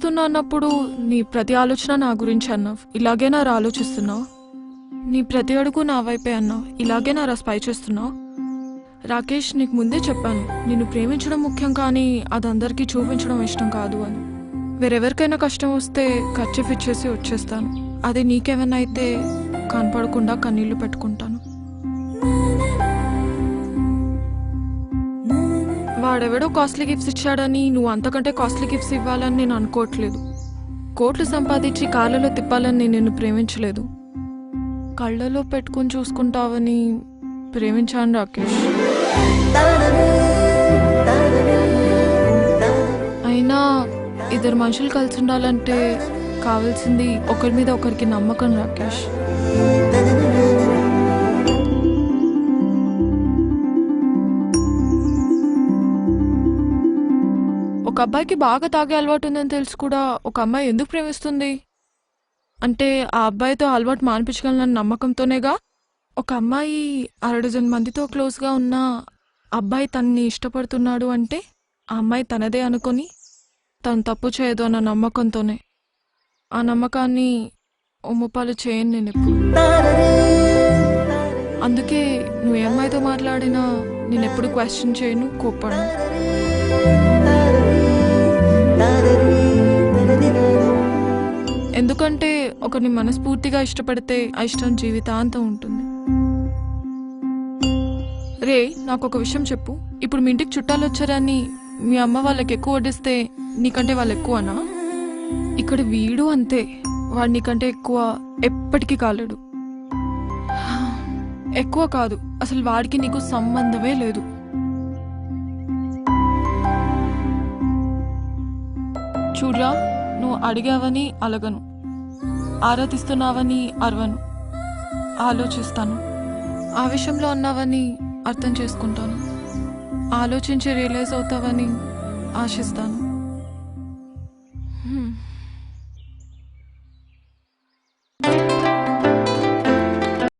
ప్రేమిస్తున్నా అన్నప్పుడు నీ ప్రతి ఆలోచన నా గురించి అన్నావు. ఇలాగే నా ఆలోచిస్తున్నావు. నీ ప్రతి అడుగు నా వైపే అన్నావు. ఇలాగే నా స్పై చేస్తున్నావు. రాకేష్, నీకు ముందే చెప్పాను, నిన్ను ప్రేమించడం ముఖ్యం కానీ అది అందరికీ చూపించడం ఇష్టం కాదు అని. వేరెవరికైనా కష్టం వస్తే ఖర్చు ఇచ్చేసి వచ్చేస్తాను. అదే నీకేమైనా అయితే కనపడకుండా కన్నీళ్లు పెట్టుకుంటాను. వాడెవడో కాస్ట్లీ గిఫ్ట్స్ ఇచ్చాడని నువ్వు అంతకంటే కాస్ట్లీ గిఫ్ట్స్ ఇవ్వాలని నేను అనుకోవట్లేదు. కోట్లు సంపాదించి కార్లలో తిప్పాలని నేను నిన్ను ప్రేమించలేదు. కళ్ళలో పెట్టుకుని చూసుకుంటావని ప్రేమించాను రాకేష్. అయినా ఇద్దరు మనుషులు కలిసి ఉండాలంటే కావాల్సింది ఒకరి మీద ఒకరికి నమ్మకం రాకేష్. ఒక అబ్బాయికి బాగా తాగే అలవాటు ఉందని తెలుసు కూడా ఒక అమ్మాయి ఎందుకు ప్రేమిస్తుంది అంటే ఆ అబ్బాయితో అలవాటు మానిపించగలనన్న నమ్మకంతోనేగా. ఒక అమ్మాయి 6 మందితో క్లోజ్గా ఉన్న అబ్బాయి తనని ఇష్టపడుతున్నాడు అంటే ఆ అమ్మాయి తనదే అనుకొని తను తప్పు చేయదు అన్న నమ్మకంతోనే. ఆ నమ్మకాన్ని ఒమ్ముపాలు చేయను నేను ఎప్పుడు. అందుకే నువ్వు ఏ అమ్మాయితో మాట్లాడినా నేను ఎప్పుడు క్వశ్చన్ చేయను, కోప్పడను. ఎందుకంటే ఒకరిని మనస్ఫూర్తిగా ఇష్టపడితే ఆ ఇష్టం జీవితాంతం ఉంటుంది. రే, నాకు ఒక విషయం చెప్పు. ఇప్పుడు మీ ఇంటికి చుట్టాలు వచ్చారని మీ అమ్మ వాళ్ళకి ఎక్కువ వడ్డిస్తే నీకంటే వాళ్ళు ఎక్కువనా? ఇక్కడ వీడు అంతే, వాడు నీకంటే ఎక్కువ ఎప్పటికీ కాలేడు. ఎక్కువ కాదు, అసలు వాడికి నీకు సంబంధమే లేదు. చూడ్రా, నువ్వు అడిగావని అలగను, ఆరాధిస్తున్నావని అరవను, ఆలోచిస్తాను. ఆవేశంలో అన్నావని అర్థం చేసుకుంటాను, ఆలోచించి రియలైజ్ అవుతావని ఆశిస్తాను.